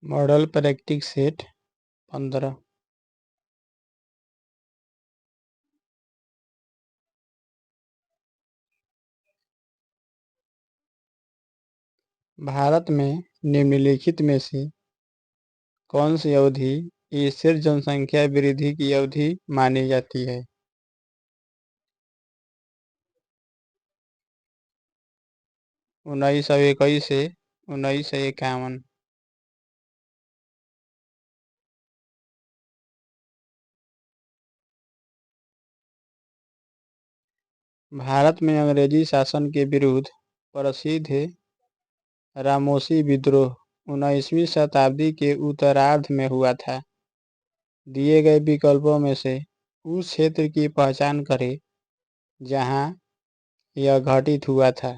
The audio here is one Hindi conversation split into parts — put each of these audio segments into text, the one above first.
Model practice set 15। भारत में निम्नलिखित में से कौन सी अवधि स्थिर जनसंख्या वृद्धि की अवधि मानी जाती है? 1921 से 1951। भारत में अंग्रेजी शासन के विरुद्ध प्रसिद्ध रामोसी विद्रोह 19वीं शताब्दी के उत्तरार्ध में हुआ था। दिए गए विकल्पों में से उस क्षेत्र की पहचान करें जहां यह घटित हुआ था।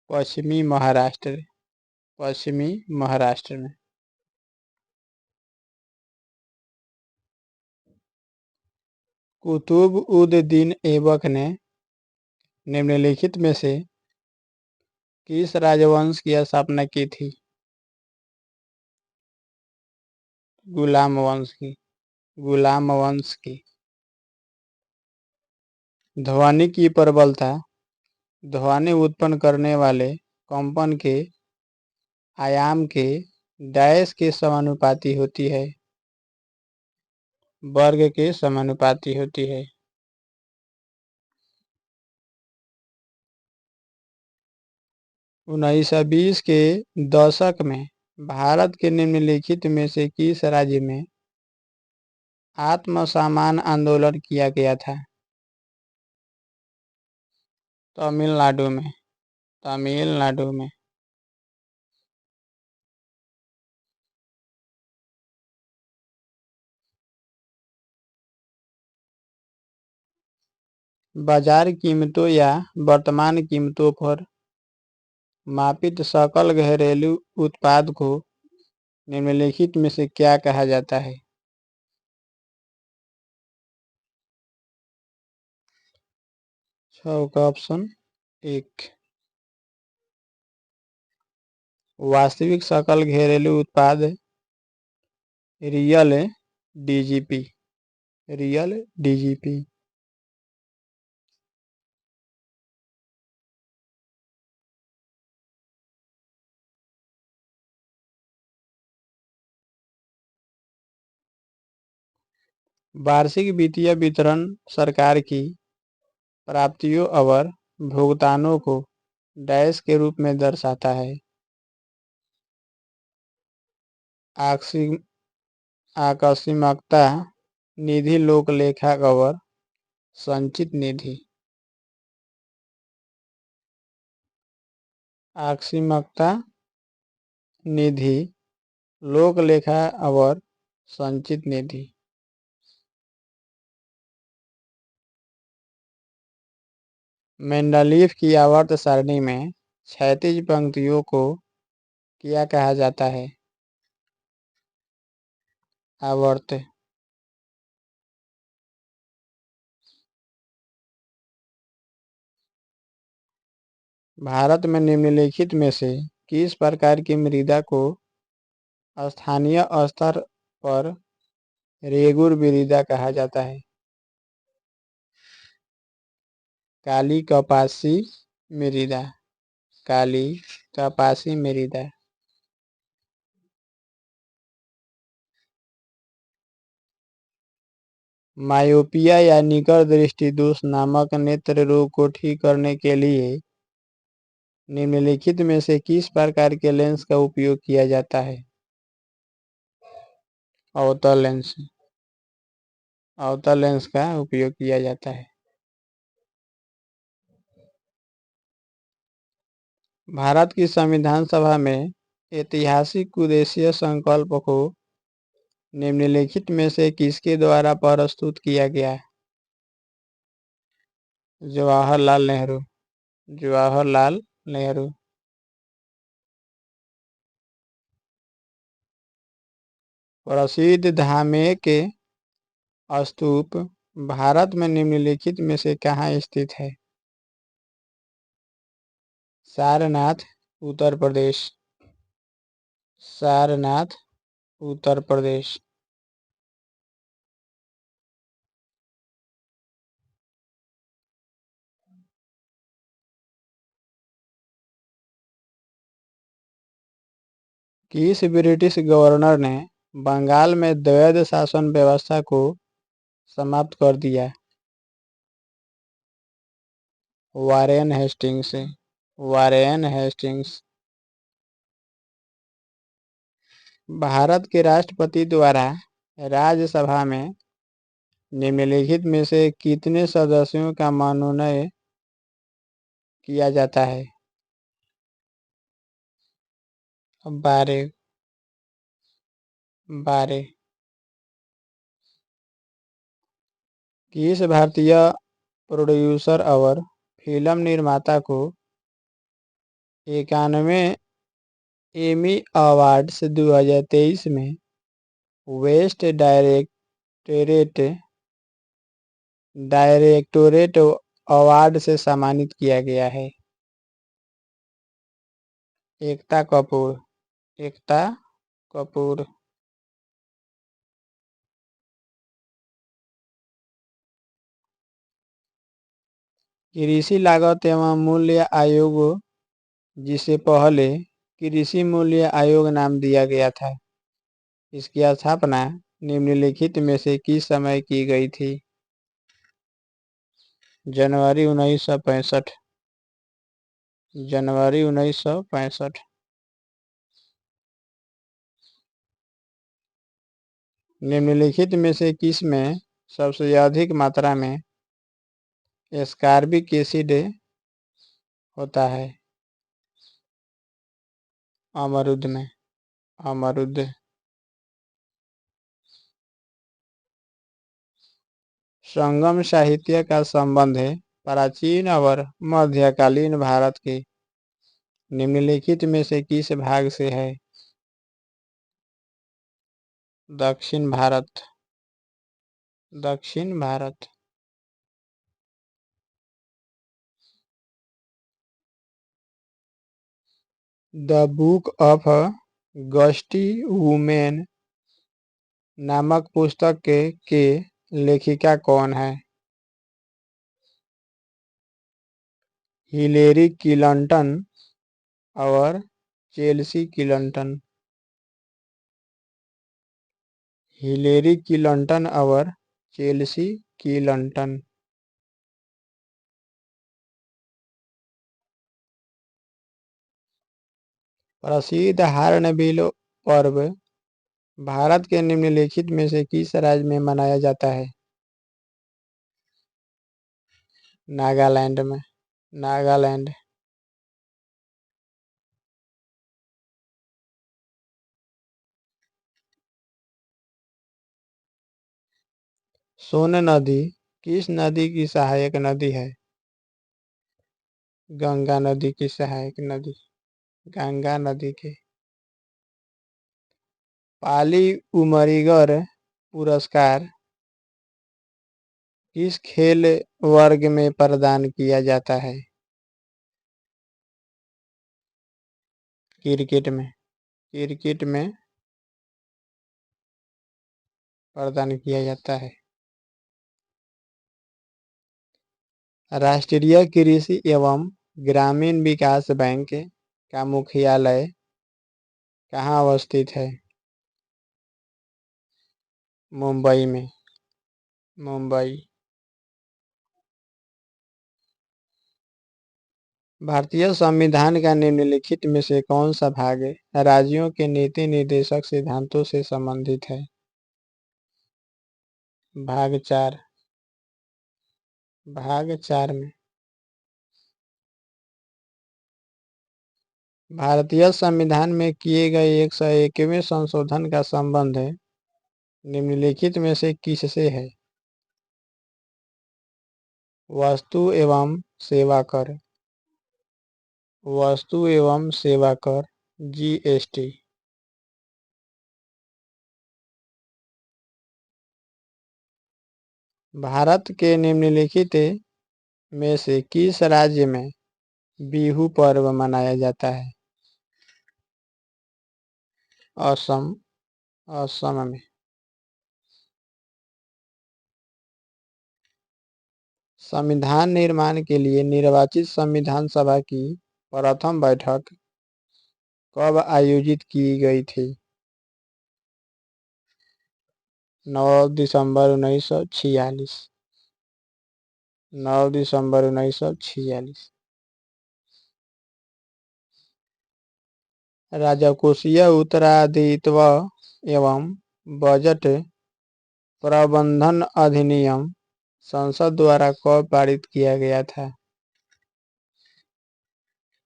पश्चिमी महाराष्ट्र। पश्चिमी महाराष्ट्र में। कुतुब उद दीन ऐबक ने निम्नलिखित में से किस राजवंश की स्थापना की थी? गुलाम वंश की। गुलाम वंश की। ध्वनि की प्रबलता ध्वनि उत्पन्न करने वाले कंपन के आयाम के डैश के समानुपाती होती है। वर्ग के समानुपाती होती है। 1920 के दशक में भारत के निम्नलिखित में से किस राज्य में आत्मसम्मान आंदोलन किया गया था? तमिलनाडु में। तमिलनाडु में। बाजार कीमतों या वर्तमान कीमतों पर मापित सकल घरेलू उत्पाद को निम्नलिखित में से क्या कहा जाता है? छह का ऑप्शन 1। वास्तविक सकल घरेलू उत्पाद रियल डीजीपी। Real DGP. वार्षिक वित्तीय वितरण सरकार की प्राप्तियों और भुगतानों को डैश के रूप में दर्शाता है। आकस्मिकता निधि, लोक लेखा और संचित निधि। आकस्मिकता निधि, लोक लेखा और संचित निधि। मेंडलीफ की आवर्त सारणी में क्षैतिज पंक्तियों को क्या कहा जाता है? आवर्त। भारत में निम्नलिखित में से किस प्रकार की मृदा को स्थानीय स्तर पर रेगुर मृदा कहा जाता है? काली कपासी मृदा। काली कपासी मृदा। मायोपिया या निकट दृष्टि दोष नामक नेत्र रोग को ठीक करने के लिए निम्नलिखित में से किस प्रकार के लेंस का उपयोग किया जाता है? अवतल लेंस। अवतल लेंस का उपयोग किया जाता है। भारत की संविधान सभा में ऐतिहासिक उद्देश्य संकल्प को निम्नलिखित में से किसके द्वारा प्रस्तुत किया गया? जवाहरलाल नेहरू। जवाहरलाल नेहरू। प्रसिद्ध धामे के स्तूप भारत में निम्नलिखित में से कहाँ स्थित है? सारनाथ उत्तर प्रदेश। सारनाथ उत्तर प्रदेश। किस ब्रिटिश गवर्नर ने बंगाल में द्वैध शासन व्यवस्था को समाप्त कर दिया? Warren Hastings. Warren Hastings. Bharat के राष्ट्रपति द्वारा राज्यसभा में निम्नलिखित में से कितने सदस्यों का मनोनयन किया जाता है? 12। 12। किस भारतीय प्रोड्यूसर और फिल्म निर्माता को 91 एमी अवार्ड्स 2023 में बेस्ट डायरेक्टोरेट अवार्ड से सम्मानित किया गया है? एकता कपूर। एकता कपूर। कृषि लागत एवं मूल्य आयोग, जिसे पहले कृषि मूल्य आयोग नाम दिया गया था, इसकी स्थापना निम्नलिखित में से किस समय की गई थी? जनवरी 1965। जनवरी 1965। निम्नलिखित में से किस में सबसे अधिक मात्रा में एस्कॉर्बिक एसिड होता है? अमरूद में। अमरूद। संगम साहित्य का संबंध है प्राचीन और मध्यकालीन भारत के निम्नलिखित में से किस भाग से है? दक्षिण भारत। दक्षिण Bharat. The book of gusty women नामक पुस्तक के लेखिका कौन है? हिलेरी क्लिंटन और चेल्सी क्लिंटन। हिलेरी क्लिंटन और चेल्सी क्लिंटन। प्रसिद्ध हॉर्नबिल पर्व भारत के निम्नलिखित में से किस राज्य में मनाया जाता है? नागालैंड में। नागालैंड। सोन नदी किस नदी की सहायक नदी है? गंगा नदी की सहायक नदी। गंगा नदी की। पाली उमरिगर पुरस्कार किस खेल वर्ग में प्रदान किया जाता है? क्रिकेट में। क्रिकेट में प्रदान किया जाता है। राष्ट्रीय कृषि एवं ग्रामीण विकास बैंक का मुख्यालय कहाँ अवस्थित है? मुंबई में। मुंबई। भारतीय संविधान का निम्नलिखित में से कौन सा भाग राज्यों के नीति निर्देशक सिद्धांतों से संबंधित है? भाग 4। भाग 4 में। भारतीय संविधान में किए गए 101वें संशोधन का संबंध निम्नलिखित में से किससे है? वस्तु एवं सेवा कर। वस्तु एवं सेवा कर, जीएसटी। भारत के निम्नलिखित में से किस राज्य में बिहू पर्व मनाया जाता है? असम। असम में। संविधान निर्माण के लिए निर्वाचित संविधान सभा की प्रथम बैठक कब आयोजित की गई थी? 9 दिसंबर 1946। 9 दिसंबर 1946। राजकोषीय उत्तरदायित्व एवं बजट प्रबंधन अधिनियम संसद द्वारा कब पारित किया गया था?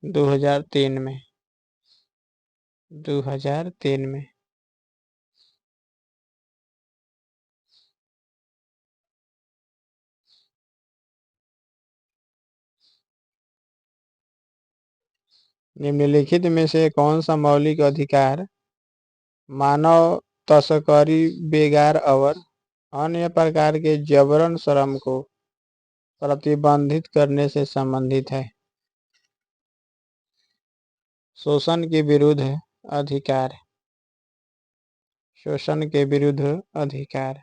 2003 में। 2003 में। निम्नलिखित में से कौन सा मौलिक अधिकार मानव तस्करी, बेगार और अन्य प्रकार के जबरन श्रम को प्रतिबंधित करने से संबंधित है? शोषण के विरुद्ध अधिकार। शोषण के विरुद्ध अधिकार।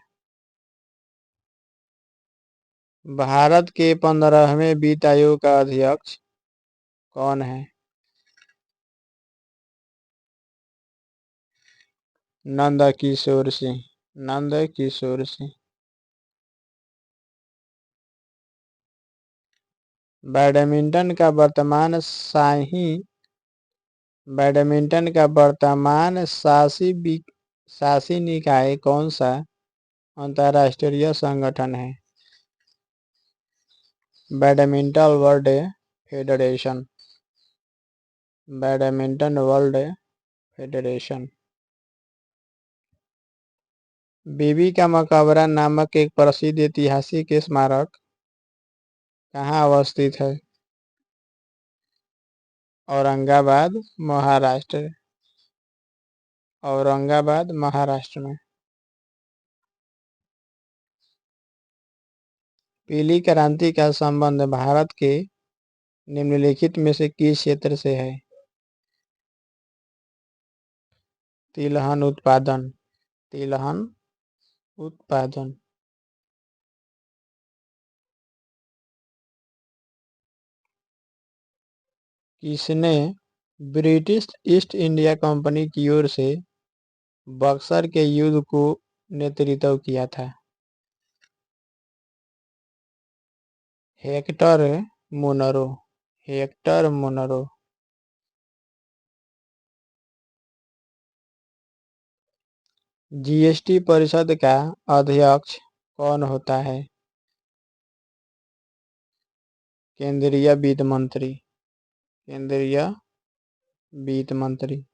भारत के 15वें वित्त आयोग का अध्यक्ष कौन है? नंद किशोर सिंह। नंद किशोर सिंह। बैडमिंटन का वर्तमान शासी निकाय कौन सा अंतर्राष्ट्रीय संगठन है? Badminton World Federation. Badminton World Federation. Bibi ka Maqbara नामक एक प्रसिद्ध ऐतिहासिक स्मारक कहाँ अवस्थित है? औरंगाबाद, महाराष्ट्र। औरंगाबाद, महाराष्ट्र में। पीली क्रांति का संबंध भारत के निम्नलिखित में से किस क्षेत्र से है? तिलहन उत्पादन। तिलहन उत्पादन। किसने ब्रिटिश ईस्ट इंडिया कंपनी की ओर से बक्सर के युद्ध को नेतृत्व किया था? Hector Munro. Hector Munro. GST परिषद का अध्यक्ष कौन होता है? केंद्रीय वित्त मंत्री। केंद्रीय वित्त मंत्री।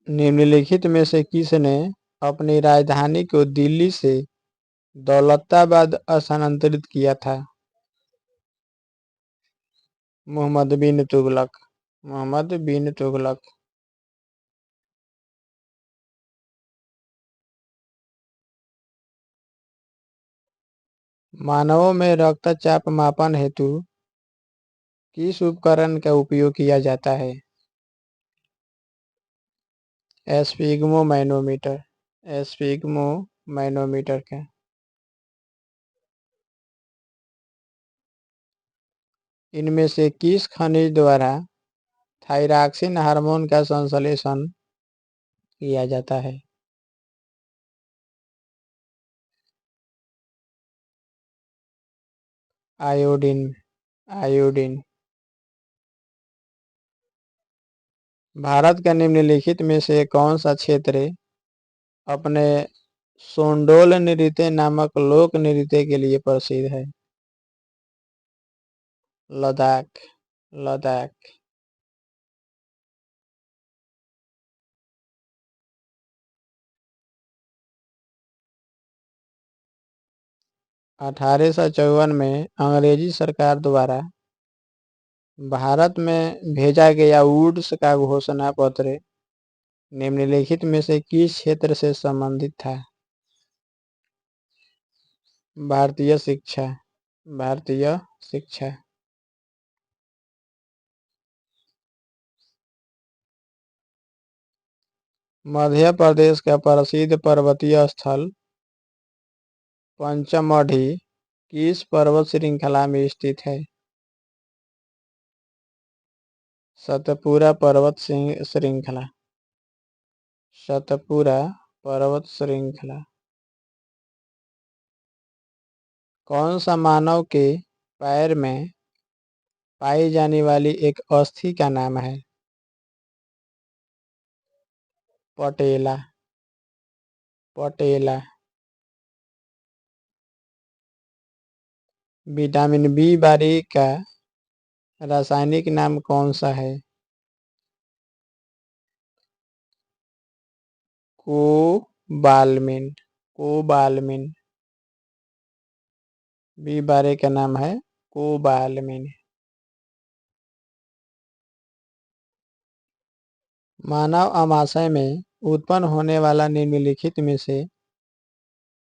निम्नलिखित में से किसने अपनी राजधानी को दिल्ली से दौलताबाद स्थानांतरित किया था? मोहम्मद बिन तुगलक। मोहम्मद बिन तुगलक। मानवों में रक्तचाप मापन हेतु किस उपकरण का उपयोग किया जाता है? एस्फिग्मो मैनोमीटर। एस्फिग्मो मैनोमीटर का। इनमें से किस खनिज द्वारा थायरॉक्सिन हार्मोन का संश्लेषण किया जाता है? आयोडीन। आयोडीन। भारत का निम्नलिखित में से कौन सा क्षेत्र अपने सोंडोल नृत्य नामक लोक नृत्य के लिए प्रसिद्ध है? लद्दाख। लद्दाख। 1854 में अंग्रेजी सरकार द्वारा भारत में भेजा गया वुड्स का घोषणा पत्र निम्नलिखित में से किस क्षेत्र से संबंधित था? भारतीय शिक्षा। भारतीय शिक्षा। मध्य प्रदेश का प्रसिद्ध पर्वतीय स्थल पंचमढ़ी किस पर्वत श्रृंखला में स्थित है? सतपुरा पर्वत श्रृंखला। सतपुरा पर्वत श्रृंखला। कौन सा मानव के पैर में पाई जाने वाली एक अस्थि का नाम है? पटेला। पटेला। विटामिन बी12 का रासायनिक नाम कौन सा है? कोबालमिन। कोबालमिन। बी12 का नाम है कोबालमिन। मानव आमाशय में उत्पन्न होने वाला निम्नलिखित में से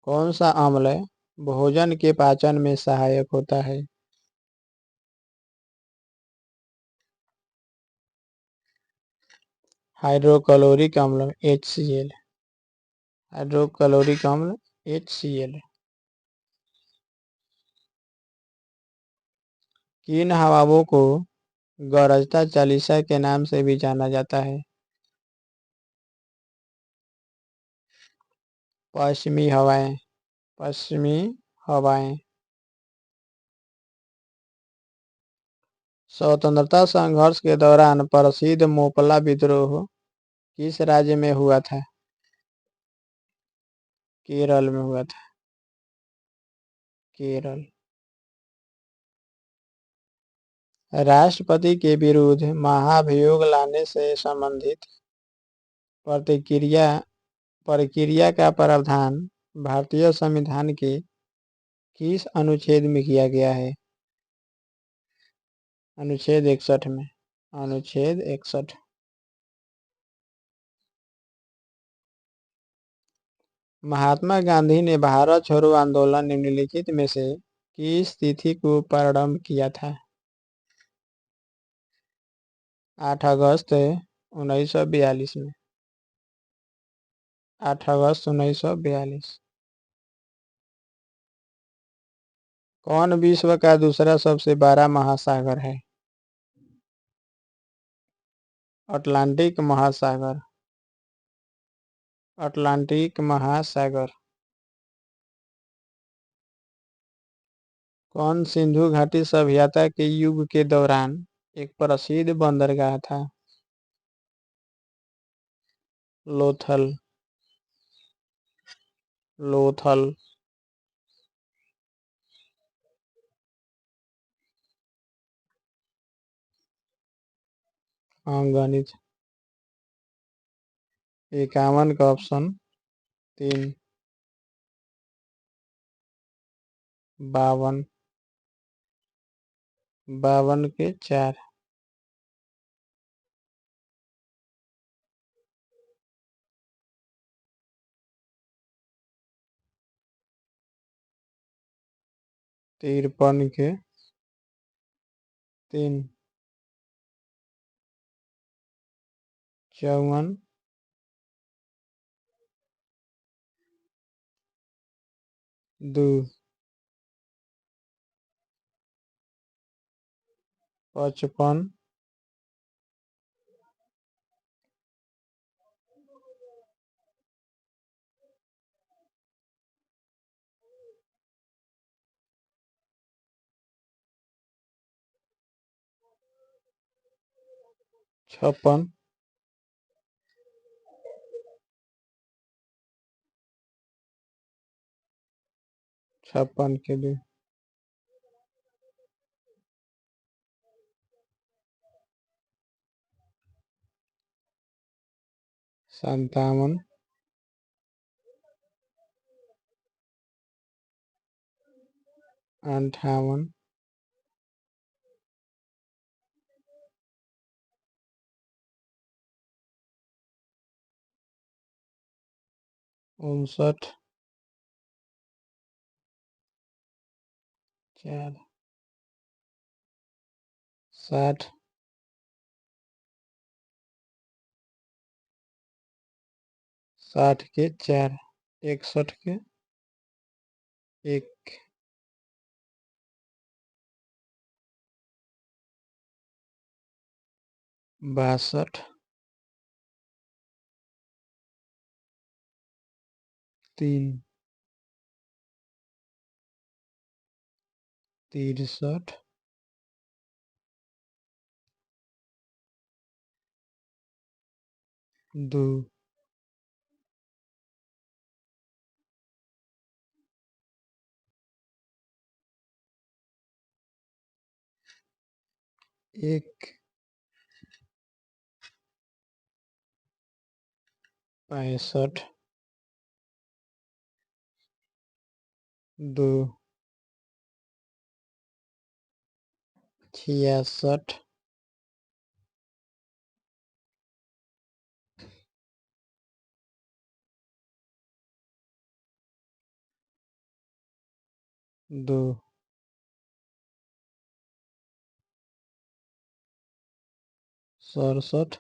कौन सा अम्ल भोजन के पाचन में सहायक होता है? हाइड्रोक्लोरिक अम्ल HCl। हाइड्रोक्लोरिक अम्ल HCl। किन हवाओं को गरजता चालीसा के नाम से भी जाना जाता है? पश्चिमी हवाएं। पश्चिमी हवाएं। स्वतंत्रता संघर्ष के दौरान प्रसिद्ध मोपला विद्रोह किस राज्य में हुआ था? केरल में हुआ था। केरल। राष्ट्रपति के विरुद्ध महाभियोग लाने से संबंधित प्रतिक्रिया प्रक्रिया का प्रावधान भारतीय संविधान के किस अनुच्छेद में किया गया है? अनुच्छेद 61 में। अनुच्छेद 61। महात्मा गांधी ने भारत छोड़ो आंदोलन निम्नलिखित में से किस तिथि को प्रारंभ किया था? 8 अगस्त 1942 में। 8 अगस्त 1942। कौन विश्व का दूसरा सबसे बड़ा महासागर है? अटलांटिक महासागर। अटलांटिक महासागर। कौन सिंधु घाटी सभ्यता के युग के दौरान एक प्रसिद्ध बंदरगाह था? लोथल। लोथल। गणित। 51 का ऑप्शन 3। 52। 52 के 4। तिरपन के 3। 54। 2। 55। 56। 56 के 2। 57। 58। 59 4 60 60 के 4 61 के 1 62 3 63 2 1 65 2 66 2 67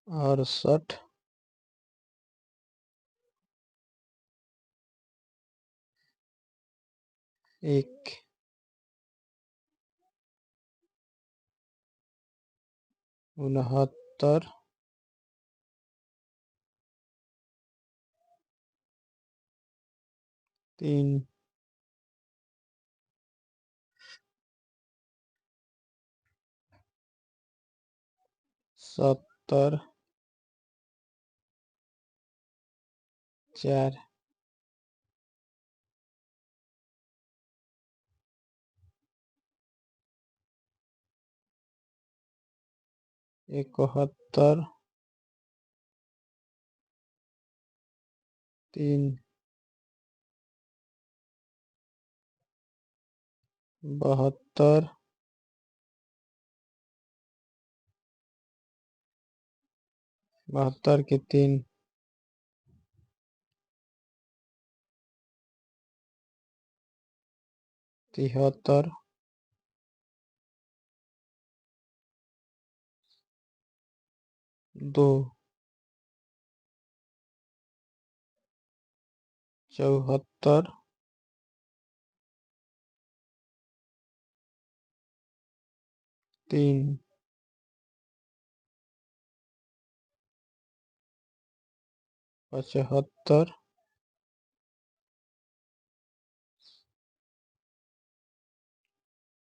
4 68 1 69 3 70 4 71 3 72 72 के 3 73 2 74 3 75 1 76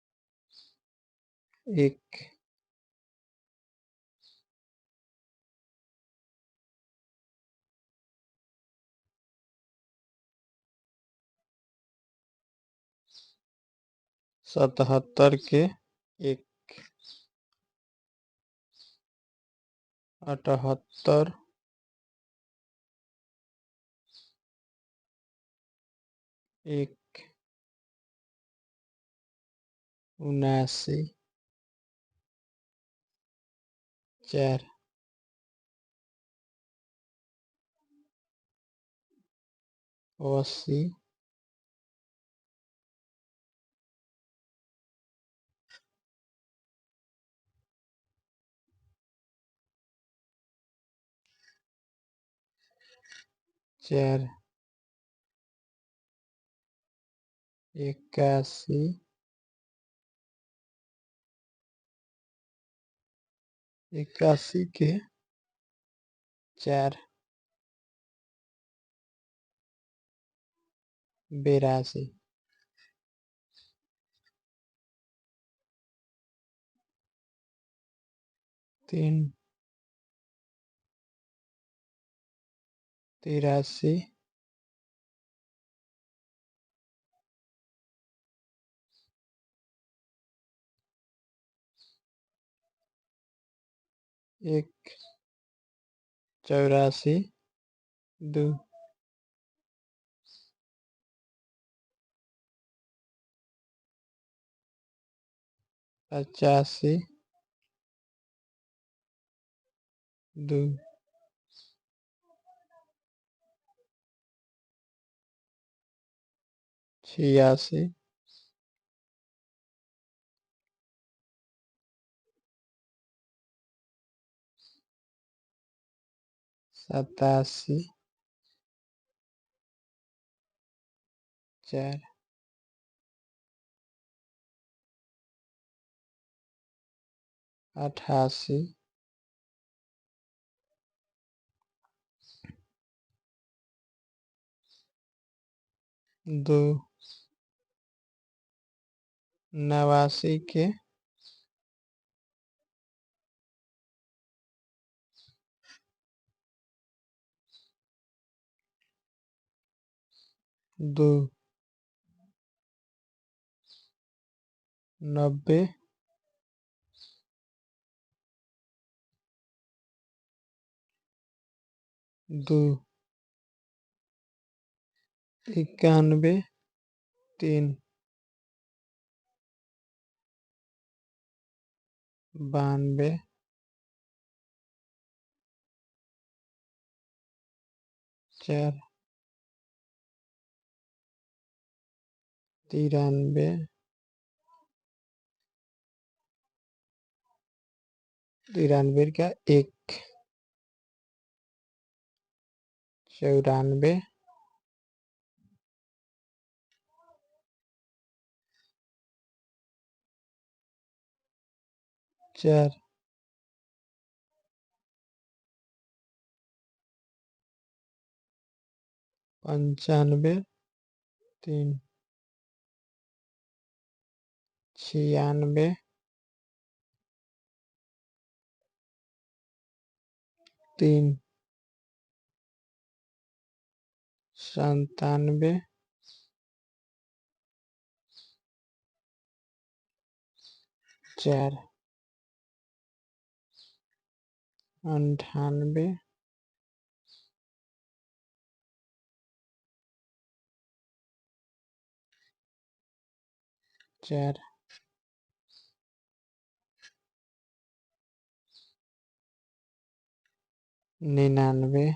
1 77 के 1 78 1 79 4 80 4 81 81 के 4 82 3 83 1 84 2 85 2 86 87 4 88 2 89 के 2 90 2 91 3 92 4 93 93 का 1 94 4 95 3 96 3 97 4 98 4 99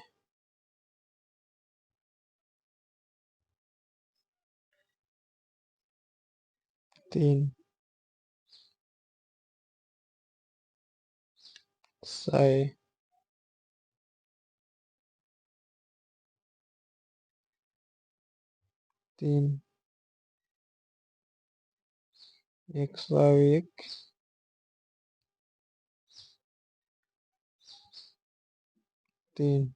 3 100 3 101 3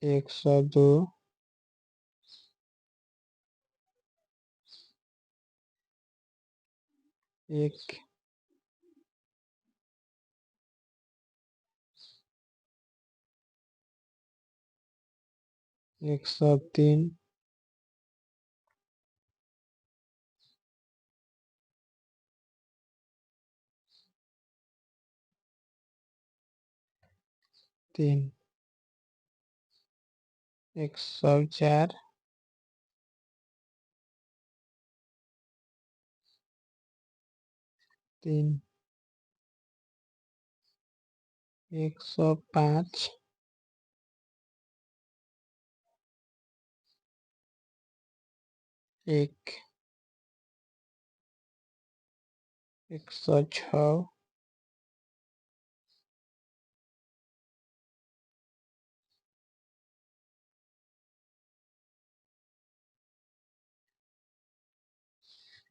102 1 103 3 104 3 105 1 106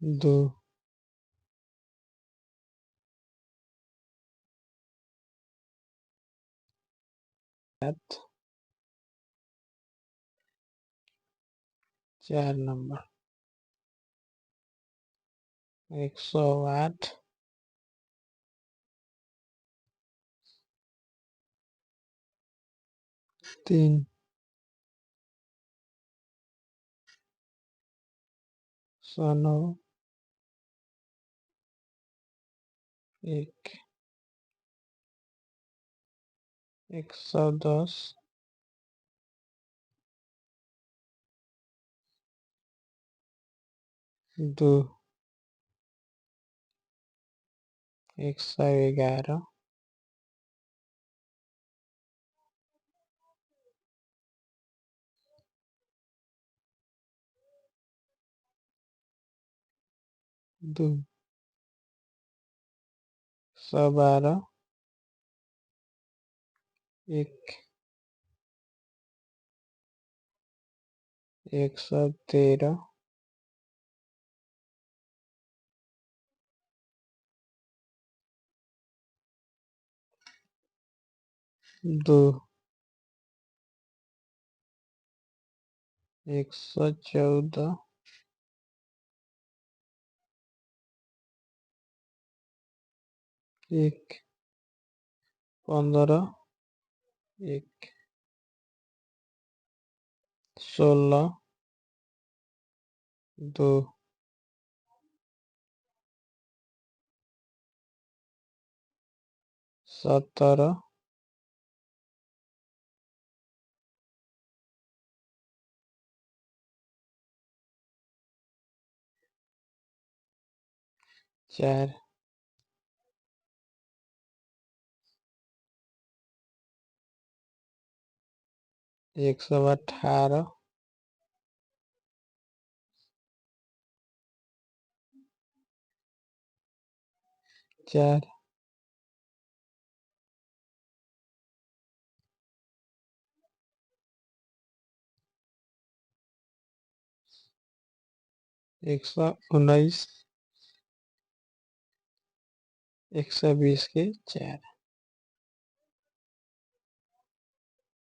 2 7 4 नंबर 108 3 109 1 110 2 111, 2, 112, 1, 113, 2, 114, 1, 15, 1, 16, 2, 17, 4, 118, 4, 119, 120 के 4।